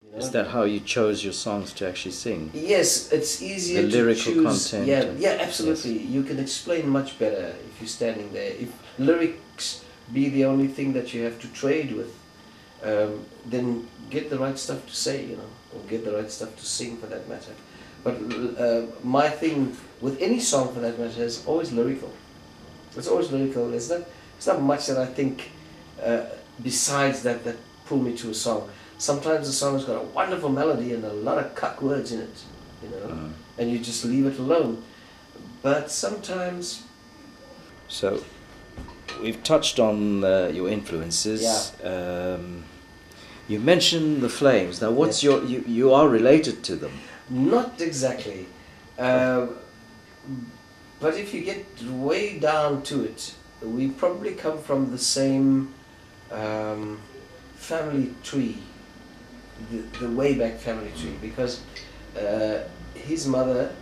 You know? Is that how you chose your songs to actually sing? Yes, it's easier The to lyrical choose. content. Yeah, absolutely. Yes. You can explain much better if you're standing there. If lyrics be the only thing that you have to trade with, then get the right stuff to say, you know, or get the right stuff to sing for that matter. But my thing with any song for that matter is always lyrical. It's always lyrical. It's not much that I think besides that pull me to a song. Sometimes the song's got a wonderful melody and a lot of cuck words in it, you know, and you just leave it alone. But sometimes... So, we've touched on your influences. Yeah. You mentioned the Flames. Now, what's Yes. you are related to them? Not exactly. But if you get way down to it, we probably come from the same family tree, the way back family tree, because his mother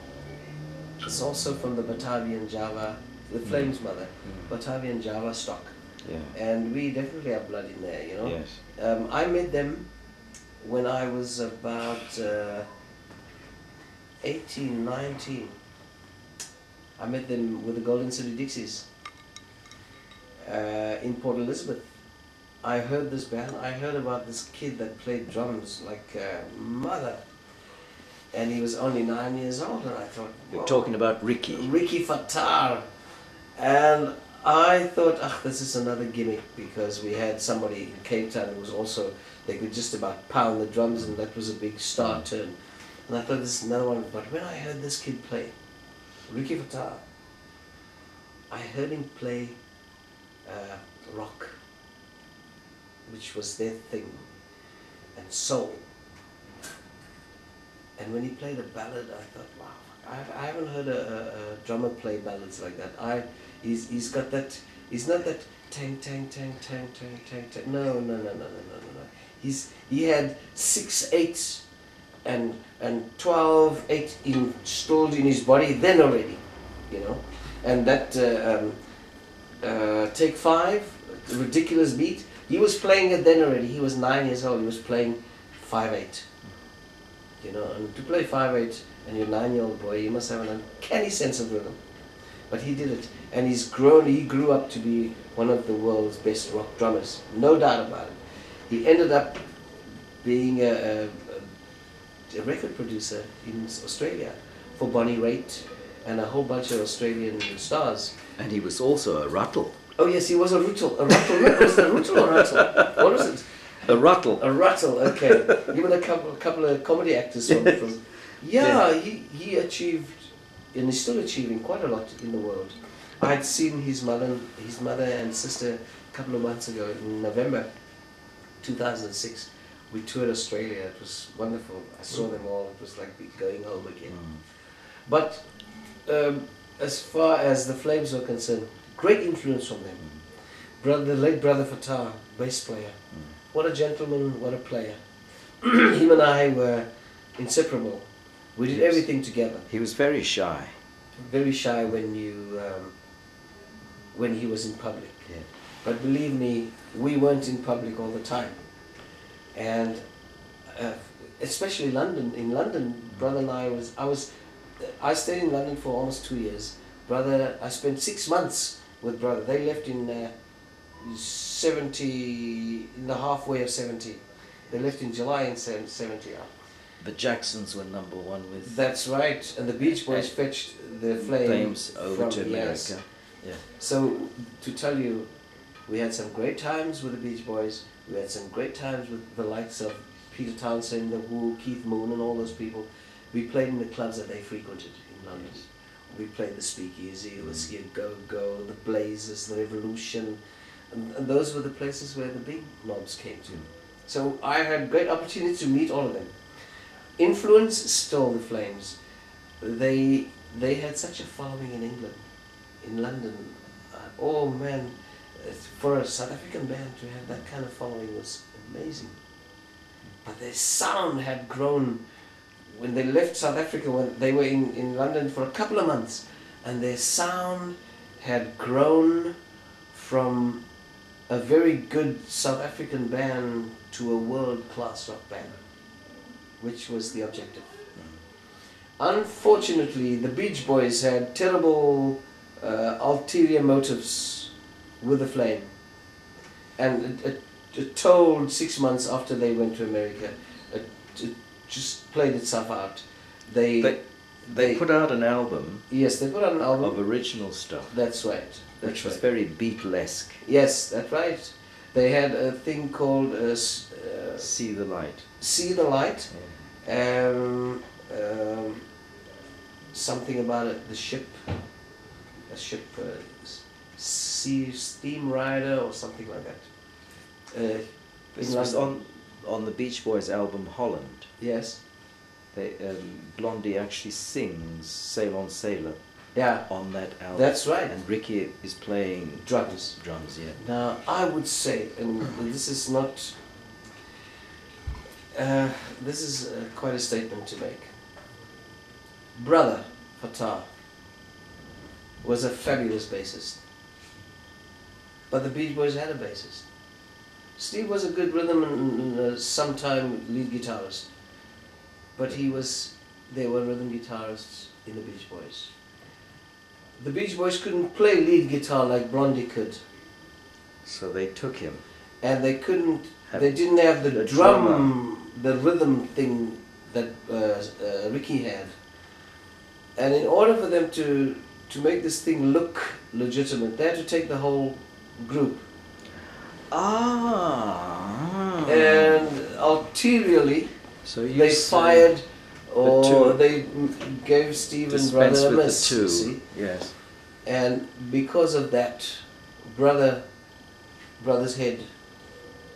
is also from the Batavian Java, the Flames mother, Batavian Java stock. Yeah. And we definitely have blood in there, you know. Yes. I met them when I was about 18, 19. I met them with the Golden City Dixies in Port Elizabeth. I heard this band, I heard about this kid that played drums like mother. And he was only 9 years old, and I thought, You're talking about Ricky. Ricky Fattar. And I thought, this is another gimmick, because we had somebody in Cape Town who was also, they could just about pound the drums, and that was a big star turn. And I thought, this is another one. But when I heard this kid play, Ricky Fattar, I heard him play rock, which was their thing, and soul. And when he played a ballad, I thought, wow, I haven't heard a drummer play ballads like that. He's got that, he's not that tang, tang, tang, tang, tang, tang, tang. No. He had 6/8 and 12/8 installed in his body then already, you know. And that Take 5, ridiculous beat, he was playing it then already. He was 9 years old, he was playing 5/8. You know, and to play 5/8 and you're a 9-year-old boy, you must have an uncanny sense of rhythm. But he did it, and he grew up to be one of the world's best rock drummers, no doubt about it. He ended up being a record producer in Australia for Bonnie Raitt and a whole bunch of Australian stars. And he was also a Ruttle. Oh yes, he was a Ruttle. Was it a Ruttle or Ruttle? What was it? A Ruttle. A Ruttle, okay. Even a couple of comedy actors from yeah, he achieved, and he's still achieving quite a lot in the world. I had seen his mother and sister a couple of months ago in November 2006. We toured Australia. It was wonderful. I saw them all. It was like going home again. But as far as the Flames were concerned, great influence from them. The late brother Fattar, bass player. What a gentleman, what a player. Him and I were inseparable. We did everything together. He was very shy. Very shy when he was in public. Yeah. But believe me, we weren't in public all the time. And especially London. In London, brother and I stayed in London for almost 2 years. Brother, I spent 6 months with brother. They left in 70, in the halfway of 70. They left in July in 70. The Jacksons were #1 with... That's right. And the Beach Boys fetched the Flames over to America. Yes. Yeah. So, to tell you, we had some great times with the Beach Boys. We had some great times with the likes of Peter Townsend, The Who, Keith Moon, and all those people. We played in the clubs that they frequented in London. We played the Speakeasy, the Whiskey a Go-Go, the Blazers, the Revolution, and those were the places where the big mobs came to. So I had great opportunity to meet all of them. Influence stole the Flames. They had such a following in England, in London. Oh man, for a South African band to have that kind of following was amazing. But their sound had grown when they left South Africa, when they were in London for a couple of months, and their sound had grown from a very good South African band to a world-class rock band. which was the objective. Unfortunately, the Beach Boys had terrible ulterior motives with the Flame, and it told 6 months after they went to America. It just played itself out. They put out an album. Yes, they put out an album of original stuff. That's right. Which was very Beatlesque. Yes, that's right. They had a thing called See the Light. See the Light. Yeah. Something about it. The ship. A ship. Sea Steam Rider or something like that. This was on the Beach Boys album Holland. Yes. They, Blondie actually sings Sail on Sailor. Yeah. On that album. That's right. And Ricky is playing drums. Drums, yeah. Now I would say, and this is not. This is quite a statement to make. Brother Fatah was a fabulous bassist, but the Beach Boys had a bassist. Steve was a good rhythm and sometime lead guitarist, but they were rhythm guitarists in the Beach Boys. The Beach Boys couldn't play lead guitar like Blondie could. So they took him. And they didn't have the drum, the rhythm thing that Ricky had. And in order for them to make this thing look legitimate, they had to take the whole group. Ah. And ulteriorly, so they fired or they gave Steve and Brother a miss. See? Yes. And because of that, Brother's head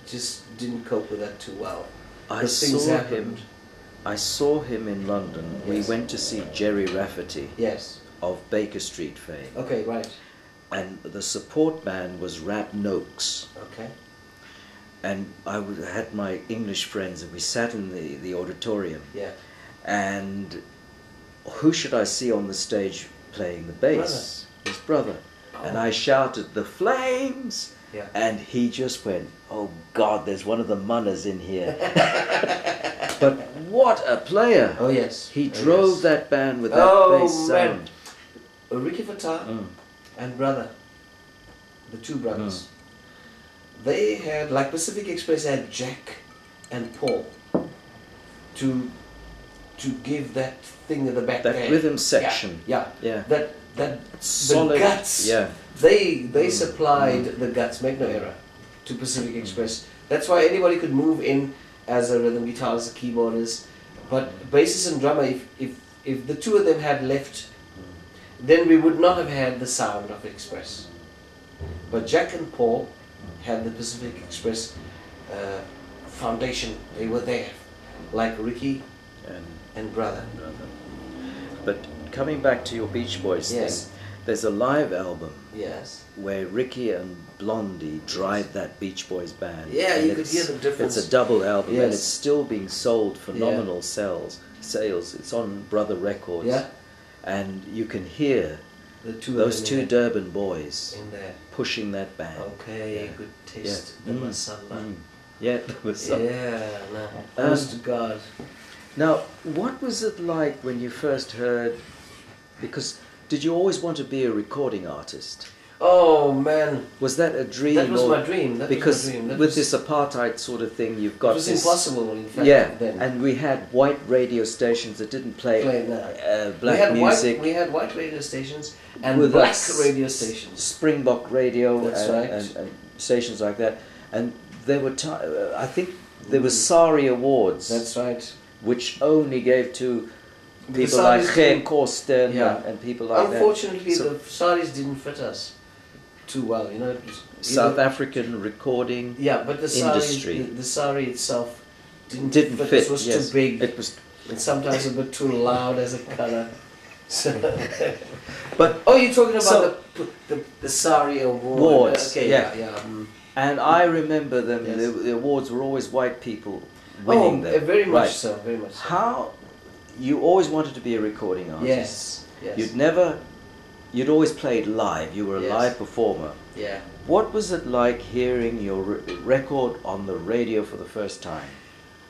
just didn't cope with that too well. I saw him in London. Yes. We went to see Jerry Rafferty. Yes. Of Baker Street fame. Okay, right. And the support band was Rap Noakes. Okay. And I had my English friends, and we sat in the auditorium. Yeah. And who should I see on the stage playing the bass? His brother. Oh. And I shouted, "The Flames!" Yeah. And he just went, "Oh God, there's one of the Munners in here." But what a player! Oh yes. He drove that band with that bass sound. Ricky Fatah and Brother, the two brothers, they had, like Pacific Express had Jack and Paul to give that thing at the back. That rhythm section. Yeah. That solid, the guts. Yeah. They supplied the guts, make no error, to Pacific Express. That's why anybody could move in as a rhythm guitarist, a keyboardist. But bassist and drummer, if the two of them had left, then we would not have had the sound of Express. But Jack and Paul had the Pacific Express foundation. They were there, like Ricky and Brother. But coming back to your Beach Boys thing, there's a live album where Ricky and Blondie drive that Beach Boys band. Yeah, you could hear the difference. It's a double album, and it's still being sold phenomenal sales. It's on Brother Records. Yeah. And you can hear those two Durban boys in there pushing that band. Okay, good taste. The masala. Yeah, the masala. Yeah, no. Honest to God. Now, what was it like when you first heard? Because did you always want to be a recording artist? Oh man, was that a dream? That was my dream. Because with this apartheid sort of thing, you've got this. It was impossible, in fact. Yeah, then. And we had white radio stations that didn't play black music. We had white radio stations and black radio stations. Springbok Radio. That's right. And stations like that. And there were, I think, there were Sari Awards. That's right. Which only gave to people like Ger Kosten and people like that. Unfortunately, the Saris didn't fit us too well, you know. South African recording but the industry. The Sari itself didn't fit. It was too big. It was, and sometimes a bit too loud as a colour. So but you're talking about the Sari Awards. Okay, yeah. And I remember them. The awards were always white people winning them. Very much so. Very much so. How you always wanted to be a recording artist? Yes. You'd always played live. You were a live performer. Yeah. What was it like hearing your record on the radio for the first time?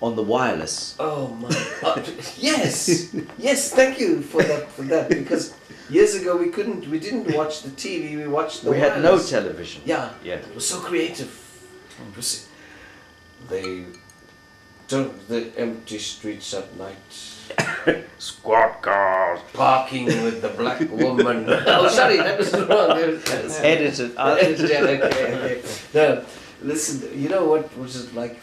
on the wireless. Oh my God! Yes, yes. Thank you for that. Because years ago we didn't watch the TV. We watched the. We wireless. had no television. Yeah. Yeah. It was so creative. It was, the empty streets at night. Squad cars. Parking with the black woman. Oh, sorry, that was wrong. Edited. Okay. No, listen. You know what was it like?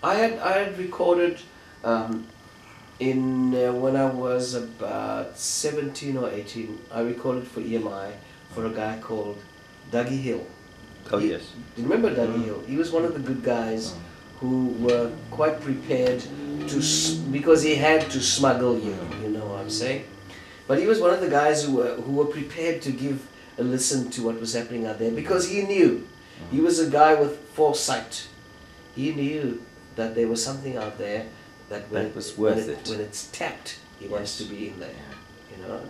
I had recorded when I was about 17 or 18. I recorded for EMI for a guy called Dougie Hill. Oh yes. Remember Dougie Hill? He was one of the good guys who were quite prepared because he had to smuggle you. You know what I'm saying? But he was one of the guys who were prepared to give a listen to what was happening out there because he knew. He was a guy with foresight. He knew that there was something out there that when it's tapped, he wants to be in there. You know,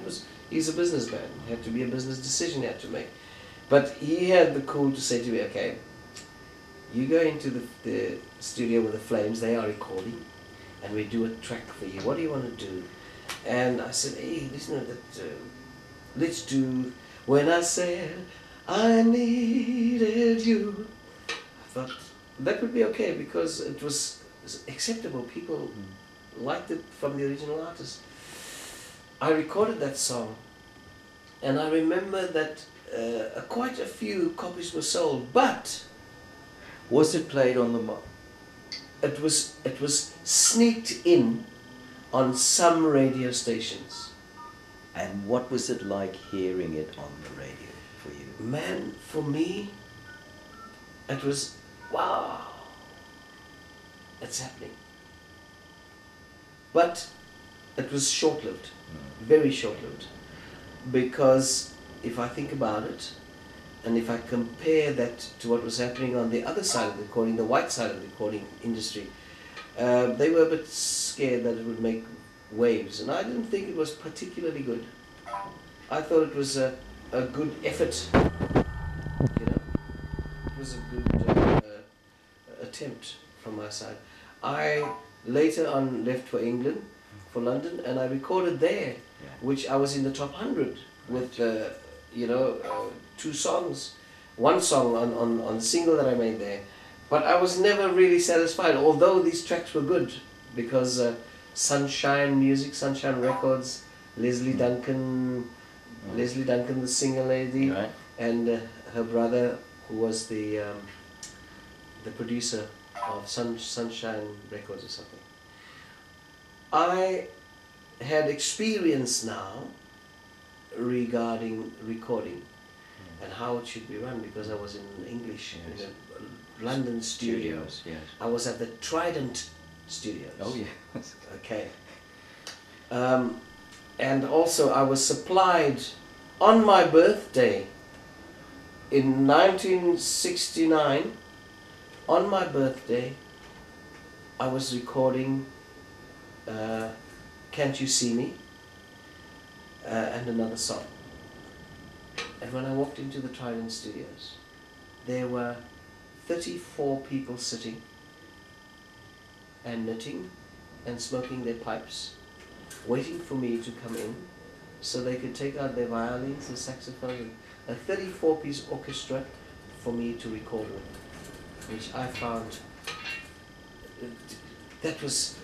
he's a businessman. He had to be a business decision he had to make. But he had the cool to say to me, okay, you go into the studio with the Flames, they are recording, and we do a track for you. What do you want to do? And I said, hey, listen to that, let's do When I Said I Needed You. I thought that would be okay because it was acceptable. People liked it from the original artist. I recorded that song, and I remember that quite a few copies were sold, but was it played on the? It was sneaked in on some radio stations. And what was it like hearing it on the radio for you? Man, for me, it was wow. It's happening. But it was short-lived, very short-lived, because if I think about it, and if I compare that to what was happening on the other side of the recording, the white side of the recording industry, they were a bit scared that it would make waves, and I didn't think it was particularly good. I thought it was a good effort, you know. It was a good attempt from my side. I later on left for England, for London, and I recorded there, which I was in the top 100 with, you know, 2 songs, 1 song on the single that I made there. But I was never really satisfied, although these tracks were good, because Sunshine Music, Sunshine Records, Leslie Duncan, the singer lady, and her brother, who was the producer of Sunshine Records or something. I had experience now regarding recording and how it should be run, because I was in English in the London studios. Yes. I was at the Trident Studios. Oh yes. Okay. And also I was supplied on my birthday in 1969. On my birthday, I was recording Can't You See Me and another song. And when I walked into the Trident Studios, there were 34 people sitting and knitting and smoking their pipes, waiting for me to come in so they could take out their violins and saxophones. A 34-piece orchestra for me to record with, which I found that was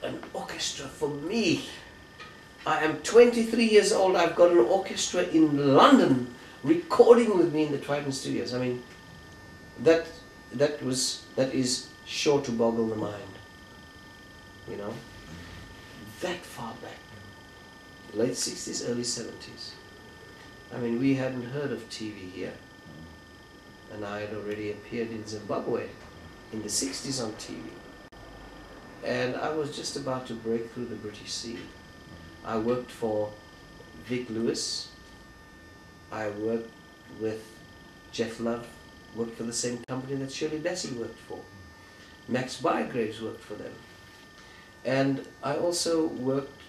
an orchestra for me. I am 23 years old, I've got an orchestra in London recording with me in the Trident Studios. I mean, that is sure to boggle the mind, you know, that far back, late 60s, early 70s. I mean, we hadn't heard of TV here, and I had already appeared in Zimbabwe in the 60s on TV, and I was just about to break through the British Sea. I worked for Vic Lewis, I worked with Jeff Love, worked for the same company that Shirley Bassey worked for. Max Bygraves worked for them. And I also worked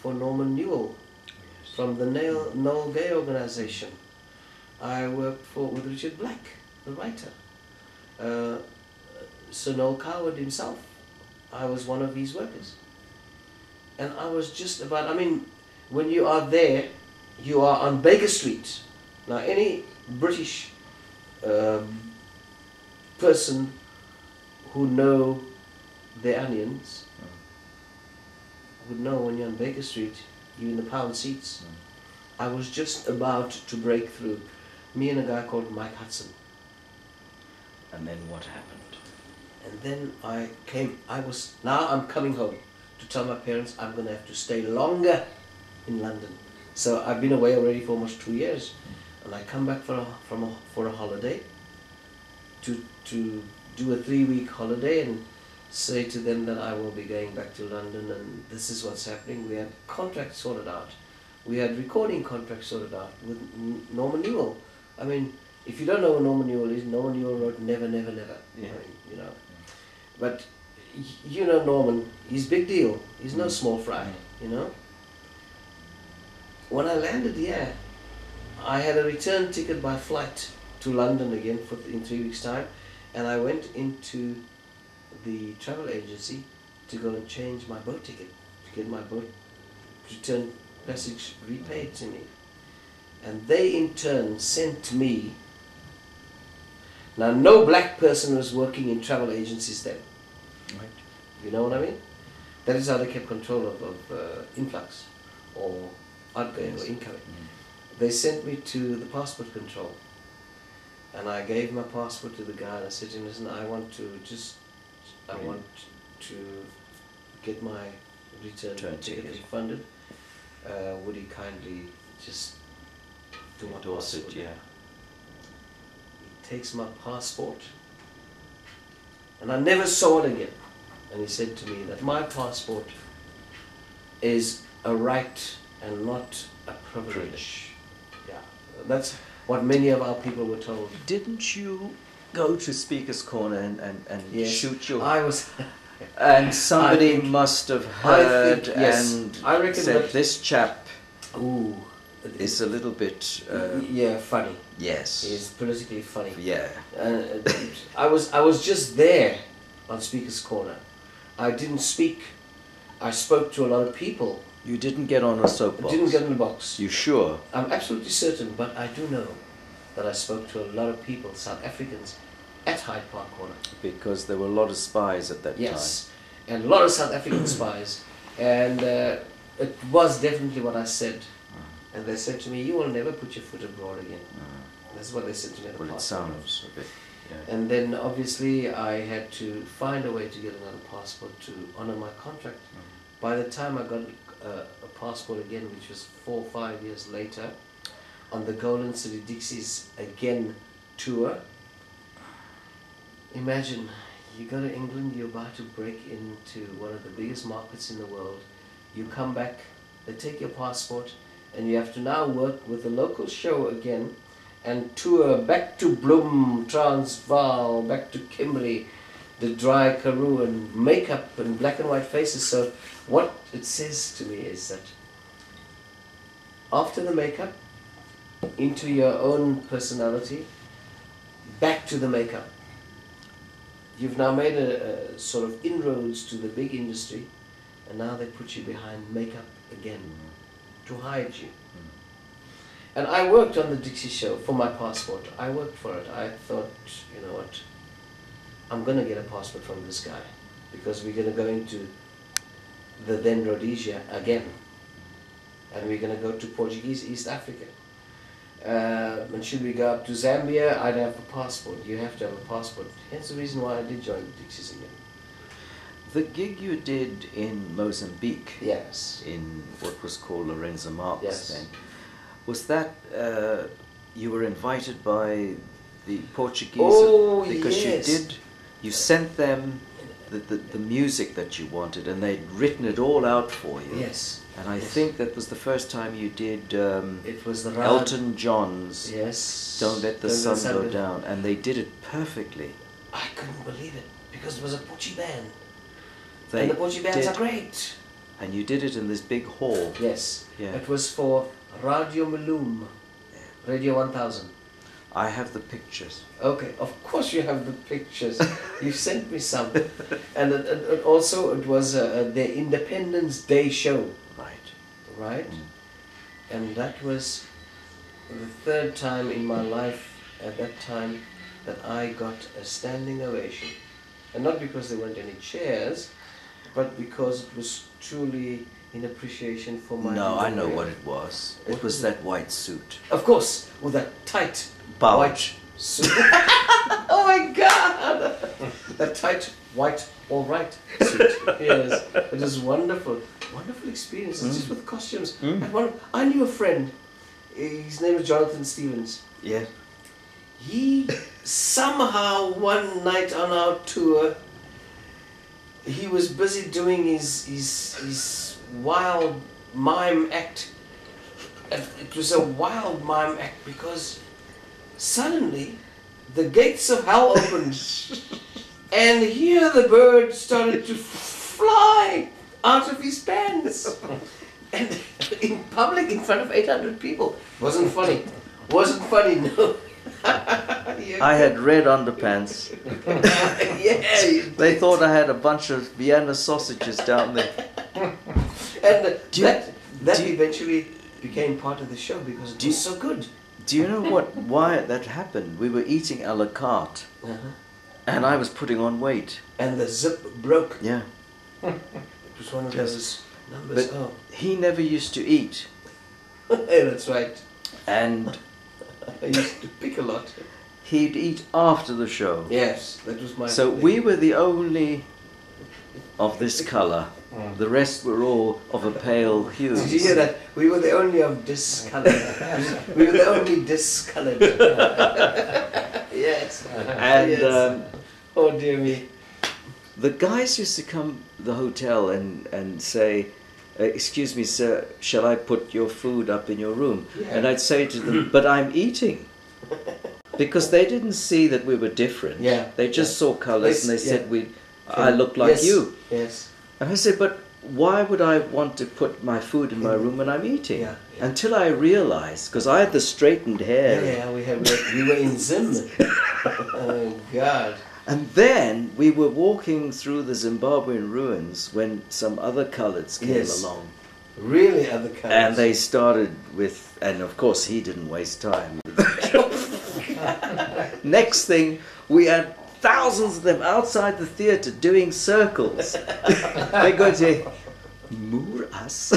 for Norman Newell from the Noel Gay organization. I worked with Richard Black, the writer. Sir Noel Coward himself I was one of his workers. And I was just about, I mean, when you are there, you are on Baker Street. Now, any British person who know their onions would know when you're on Baker Street, you're in the pound seats. I was just about to break through. Me and a guy called Mike Hudson. And then what happened? And then now I'm coming home to tell my parents I'm going to have to stay longer in London. So I've been away already for almost 2 years. And I come back for a holiday to do a 3-week holiday and say to them that I will be going back to London and this is what's happening. We had contracts sorted out. We had recording contracts sorted out with Norman Newell. I mean, if you don't know who Norman Newell is, Norman Newell wrote Never, Never, Never. Yeah. I mean, you know. But you know Norman, he's big deal. He's no small fry, you know. When I landed here, I had a return ticket by flight to London again in 3 weeks' time, and I went into the travel agency to go and change my boat ticket, to get my boat return passage repaid to me. And they in turn sent me, now no black person was working in travel agencies then. Right. You know what I mean? That is how they kept control of influx or outgoing or incoming. They sent me to the passport control, and I gave my passport to the guy and I said to him, listen, I want to get my return ticket refunded. Would he kindly just do my passport? Yeah. He takes my passport, and I never saw it again. And he said to me that my passport is a right and not a privilege. Yeah, that's what many of our people were told. Didn't you go to Speaker's Corner and Yes, shoot your... I was... and somebody must have heard and said, that this chap ooh, is a little bit... yeah, funny. yes. He's politically funny. Yeah. I was just there on Speaker's Corner. I didn't speak. I spoke to a lot of people. You didn't get on a soapbox? I didn't get in the box. You sure? I'm absolutely certain, but I do know that I spoke to a lot of people, South Africans, at Hyde Park Corner. Because there were a lot of spies at that time. Yes, and a lot of South African spies. And it was definitely what I said. And they said to me, you will never put your foot abroad again. That's what they said to me at the Well, it sounds a bit... Yeah. And then obviously I had to find a way to get another passport to honour my contract. By the time I got a passport again, which was 4 or 5 years later, on the Golden City Dixies again tour, imagine, you go to England, you're about to break into one of the biggest markets in the world, you come back, they take your passport, and you have to now work with the local show again, and tour back to Bloem, Transvaal, back to Kimberley, the dry Karoo, and makeup and black and white faces. So what it says to me is that after the makeup, into your own personality, back to the makeup. You've now made a sort of inroads to the big industry, and now they put you behind makeup again to hide you. And I worked on the Dixie show for my passport. I worked for it. I thought, you know what, I'm going to get a passport from this guy because we're going to go into the then Rhodesia again. And we're going to go to Portuguese East Africa. And should we go up to Zambia, I'd have a passport. You have to have a passport. Hence the reason why I did join the Dixies again. The gig you did in Mozambique, yes, in what was called Lorenzo Marques yes. then, was that you were invited by the Portuguese? Oh, because yes. You sent them the music that you wanted, and they'd written it all out for you. Yes. And I think that was the first time you did it was the Elton John's yes. Don't Let the Sun Go Down, and they did it perfectly. I couldn't believe it, because it was a Portuguese band. They and the Portuguese bands are great. And you did it in this big hall. Yes. Yeah. It was for Radio Malum, Radio 1000. I have the pictures. Okay, of course you have the pictures. You sent me some. And also it was the Independence Day show. Right. Right? And that was the third time in my life at that time that I got a standing ovation. And not because there weren't any chairs, but because it was truly in appreciation for my... No, I know what it was. It was that white suit. Of course, with that tight Bulge. white suit. Oh my God! That tight white all right suit. Yes, it was wonderful. Wonderful experiences just with costumes. I knew a friend. His name was Jonathan Stevens. Yeah. He somehow one night on our tour, he was busy doing his wild mime act. And it was a wild mime act because suddenly the gates of hell opened and here the bird started to fly out of his pants. And in public, in front of 800 people. Wasn't funny. Wasn't funny, no. I had red underpants. Yeah. They thought I had a bunch of Vienna sausages down there. And that eventually became part of the show because it was so good. Do you know why that happened? We were eating a la carte, and I was putting on weight. And the zip broke. Yeah. It was one of those numbers. But he never used to eat. Yeah, that's right. And I used to pick a lot. He'd eat after the show. Yes, that was my So thing. we were the only of this colour. The rest were all of a pale hue. Did you hear that? We were the only of discoloured. We were the only discoloured. Yes. And yes. Oh dear me. the guys used to come to the hotel and say, excuse me sir, shall I put your food up in your room? Yeah. And I'd say to them, but I'm eating. Because they didn't see that we were different. Yeah. They just saw colours and they said I look like yes. you. Yes. And I said, but why would I want to put my food in my room when I'm eating? Yeah, yeah. Until I realised, because I had the straightened hair. Yeah, we were in Zim. Oh God. And then we were walking through the Zimbabwean ruins when some other coloureds came along. Really other colours. And they started with, and of course he didn't waste time. Next thing, we had thousands of them outside the theatre doing circles. They're going to say, "Moor us."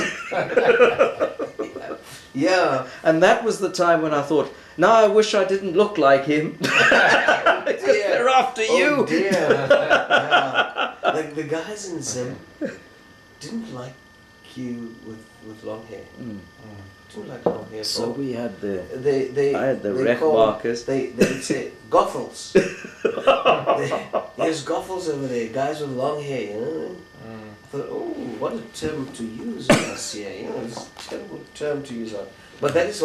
Yeah. And that was the time when I thought, now I wish I didn't look like him. They're after you. Oh dear. Yeah. Like the guys in Zim didn't like you with long hair. Didn't like long hair. So we had I had the ref markers. They would say goffles. There's goffles over there, guys with long hair, you know. I thought, oh, what a term to use on us here, you know, it's a terrible term to use on. But that is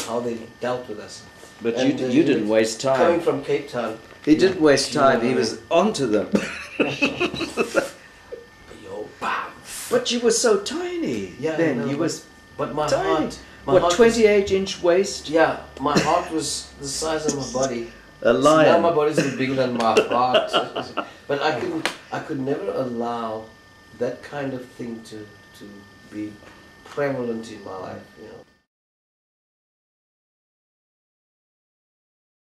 how they dealt with us. But And, you didn't waste time. Coming from Cape Town. He didn't waste time. He was onto them. Yo, bam. But you were so tiny. Yeah, then no, you was but my tiny. heart. What, 28-inch waist? Yeah, my heart was the size of my body. A lion. So now my body's bigger than my heart. But I could never allow that kind of thing to be prevalent in my life, you know.